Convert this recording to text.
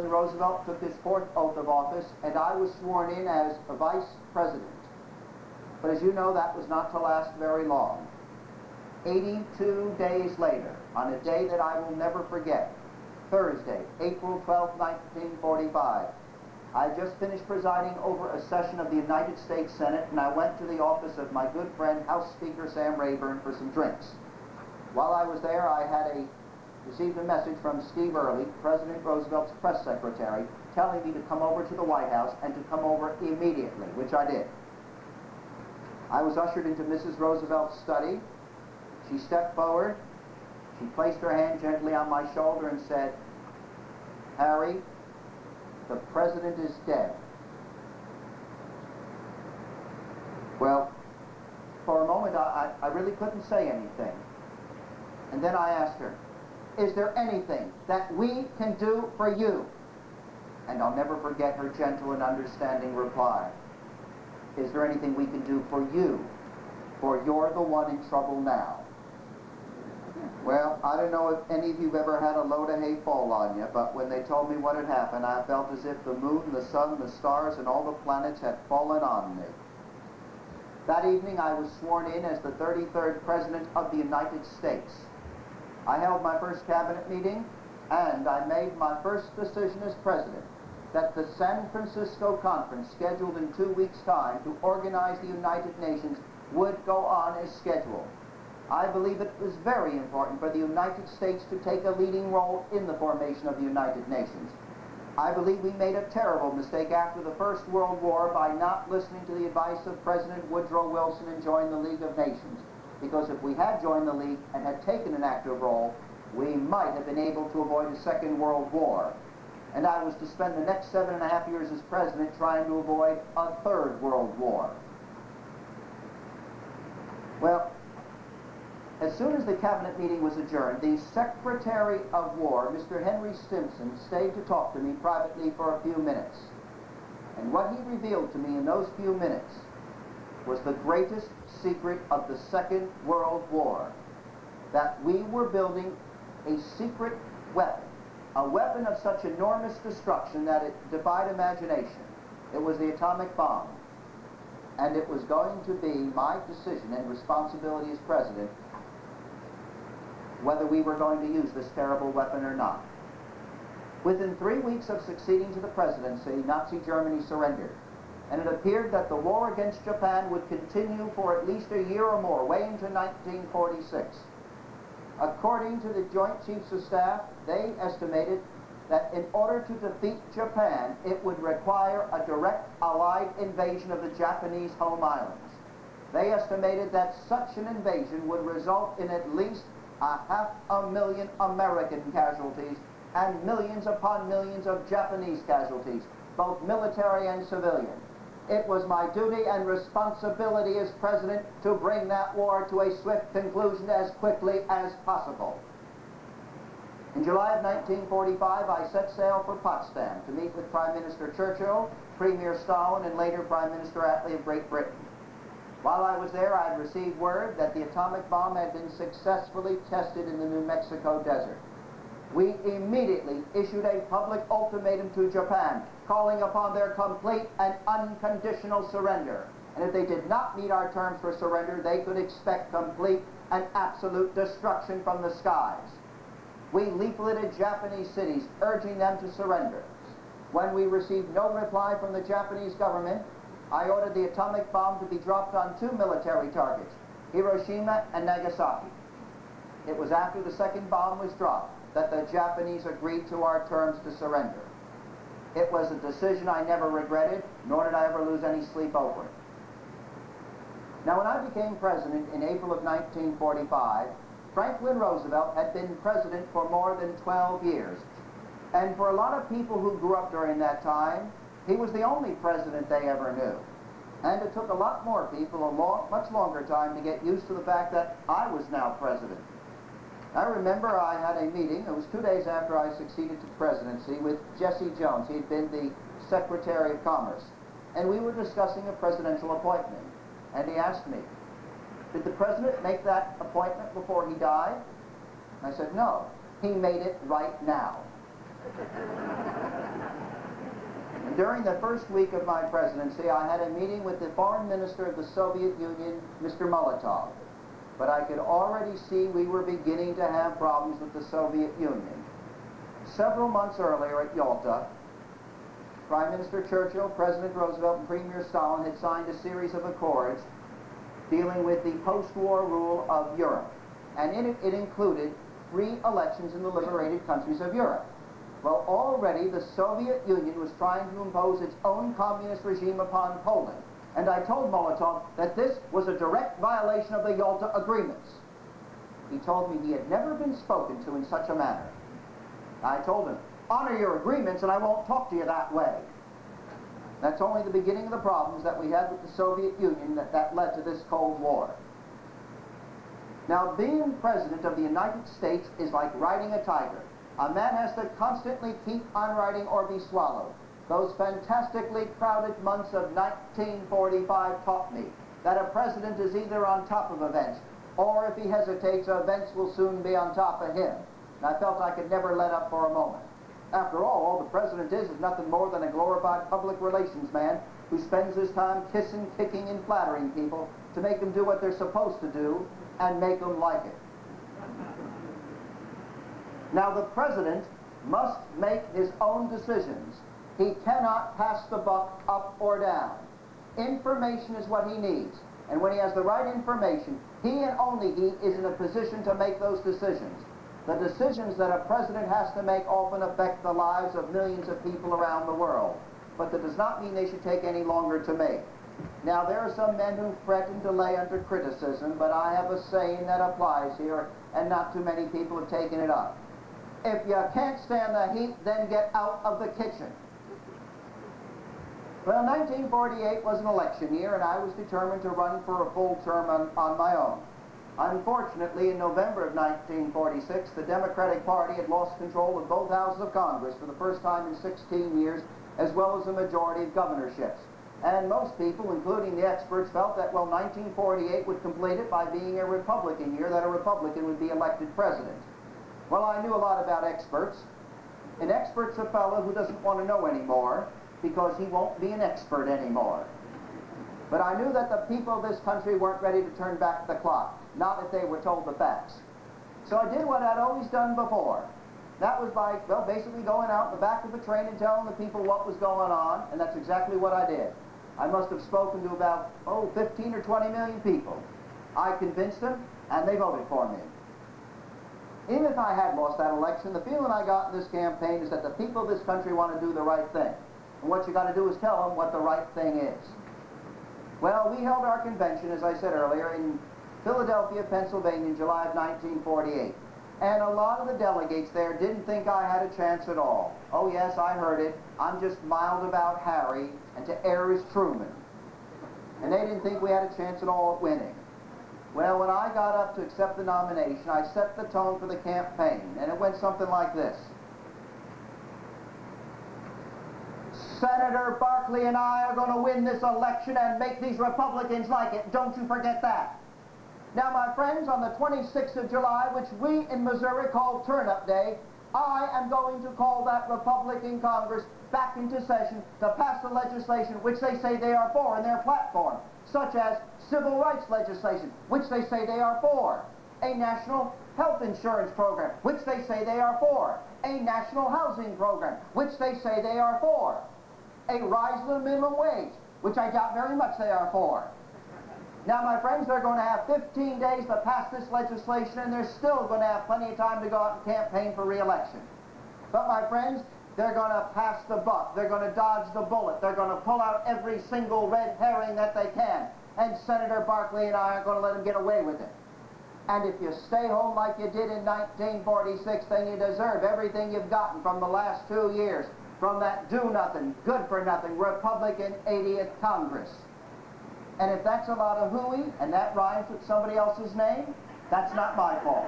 Roosevelt took his fourth oath of office, and I was sworn in as a vice president. But as you know, that was not to last very long. 82 days later, on a day that I will never forget, Thursday, April 12, 1945, I had just finished presiding over a session of the United States Senate, and I went to the office of my good friend, House Speaker Sam Rayburn, for some drinks. While I was there, I had received a message from Steve Early, President Roosevelt's press secretary, telling me to come over to the White House and to come over immediately, which I did. I was ushered into Mrs. Roosevelt's study. She stepped forward. She placed her hand gently on my shoulder and said, "Harry, the president is dead." Well, for a moment I really couldn't say anything. And then I asked her, "Is there anything that we can do for you?" And I'll never forget her gentle and understanding reply. "Is there anything we can do for you? For you're the one in trouble now." Well, I don't know if any of you have ever had a load of hay fall on you, but when they told me what had happened, I felt as if the moon, the sun, the stars, and all the planets had fallen on me. That evening, I was sworn in as the 33rd President of the United States. I held my first cabinet meeting, and I made my first decision as president that the San Francisco conference, scheduled in 2 weeks' time to organize the United Nations, would go on as scheduled. I believe it was very important for the United States to take a leading role in the formation of the United Nations. I believe we made a terrible mistake after the First World War by not listening to the advice of President Woodrow Wilson and joining the League of Nations. Because if we had joined the League and had taken an active role, we might have been able to avoid a Second World War. And I was to spend the next 7.5 years as president trying to avoid a Third World War. Well, as soon as the cabinet meeting was adjourned, the Secretary of War, Mr. Henry Stimson, stayed to talk to me privately for a few minutes. And what he revealed to me in those few minutes was the greatest secret of the Second World War, that we were building a secret weapon, a weapon of such enormous destruction that it defied imagination. It was the atomic bomb. And it was going to be my decision and responsibility as president whether we were going to use this terrible weapon or not. Within 3 weeks of succeeding to the presidency, Nazi Germany surrendered, and it appeared that the war against Japan would continue for at least a year or more, way into 1946. According to the Joint Chiefs of Staff, they estimated that in order to defeat Japan, it would require a direct Allied invasion of the Japanese home islands. They estimated that such an invasion would result in at least 500,000 American casualties and millions upon millions of Japanese casualties, both military and civilian. It was my duty and responsibility as president to bring that war to a swift conclusion as quickly as possible. In July of 1945, I set sail for Potsdam to meet with Prime Minister Churchill, Premier Stalin, and later Prime Minister Attlee of Great Britain. While I was there, I had received word that the atomic bomb had been successfully tested in the New Mexico desert. We immediately issued a public ultimatum to Japan, calling upon their complete and unconditional surrender. And if they did not meet our terms for surrender, they could expect complete and absolute destruction from the skies. We leafleted Japanese cities, urging them to surrender. When we received no reply from the Japanese government, I ordered the atomic bomb to be dropped on 2 military targets, Hiroshima and Nagasaki. It was after the second bomb was dropped that the Japanese agreed to our terms to surrender. It was a decision I never regretted, nor did I ever lose any sleep over it. Now, when I became president in April of 1945, Franklin Roosevelt had been president for more than 12 years. And for a lot of people who grew up during that time, he was the only president they ever knew. And it took a lot more people a much longer time to get used to the fact that I was now president. I remember I had a meeting, it was 2 days after I succeeded to the presidency, with Jesse Jones. He had been the Secretary of Commerce. And we were discussing a presidential appointment. And he asked me, "Did the president make that appointment before he died?" I said, "No, he made it right now." And during the first week of my presidency, I had a meeting with the foreign minister of the Soviet Union, Mr. Molotov. But I could already see we were beginning to have problems with the Soviet Union. Several months earlier at Yalta, Prime Minister Churchill, President Roosevelt, and Premier Stalin had signed a series of accords dealing with the post-war rule of Europe. And in it, it included free elections in the liberated countries of Europe. Well, already the Soviet Union was trying to impose its own communist regime upon Poland. And I told Molotov that this was a direct violation of the Yalta agreements. He told me he had never been spoken to in such a manner. I told him, honor your agreements and I won't talk to you that way. That's only the beginning of the problems that we had with the Soviet Union that led to this Cold War. Now, being President of the United States is like riding a tiger. A man has to constantly keep on riding or be swallowed. Those fantastically crowded months of 1945 taught me that a president is either on top of events, or if he hesitates, events will soon be on top of him. And I felt I could never let up for a moment. After all the president is nothing more than a glorified public relations man who spends his time kissing, kicking, and flattering people to make them do what they're supposed to do and make them like it. Now, the president must make his own decisions. He cannot pass the buck up or down. Information is what he needs. And when he has the right information, he and only he is in a position to make those decisions. The decisions that a president has to make often affect the lives of millions of people around the world. But that does not mean they should take any longer to make. Now, there are some men who fret and delay under criticism, but I have a saying that applies here, and not too many people have taken it up. If you can't stand the heat, then get out of the kitchen. Well, 1948 was an election year, and I was determined to run for a full term on my own. Unfortunately, in November of 1946, the Democratic Party had lost control of both houses of Congress for the first time in 16 years, as well as a majority of governorships. And most people, including the experts, felt that, well, 1948 would complete it by being a Republican year, that a Republican would be elected president. Well, I knew a lot about experts. An expert's a fellow who doesn't want to know anymore because he won't be an expert anymore. But I knew that the people of this country weren't ready to turn back the clock, not if they were told the facts. So I did what I'd always done before. That was by, well, basically going out in the back of the train and telling the people what was going on, and that's exactly what I did. I must have spoken to about, 15 or 20 million people. I convinced them, and they voted for me. Even if I had lost that election, the feeling I got in this campaign is that the people of this country want to do the right thing. And what you got to do is tell them what the right thing is. Well, we held our convention, as I said earlier, in Philadelphia, Pennsylvania, in July of 1948. And a lot of the delegates there didn't think I had a chance at all. Oh yes, I heard it. I'm just mild about Harry, and to err is Truman. And they didn't think we had a chance at all at winning. Well, when I got up to accept the nomination, I set the tone for the campaign, and it went something like this. Senator Barkley and I are going to win this election and make these Republicans like it. Don't you forget that. Now, my friends, on the 26th of July, which we in Missouri call Turn-Up Day, I am going to call that Republican Congress back into session to pass the legislation which they say they are for in their platform, such as civil rights legislation, which they say they are for, a national health insurance program, which they say they are for, a national housing program, which they say they are for, a rise in the minimum wage, which I doubt very much they are for. Now, my friends, they're going to have 15 days to pass this legislation, and they're still going to have plenty of time to go out and campaign for re-election. But, my friends, they're going to pass the buck. They're going to dodge the bullet. They're going to pull out every single red herring that they can. And Senator Barkley and I aren't going to let them get away with it. And if you stay home like you did in 1946, then you deserve everything you've gotten from the last 2 years, from that do-nothing, good-for-nothing Republican 80th Congress. And if that's a lot of hooey, and that rhymes with somebody else's name, that's not my fault.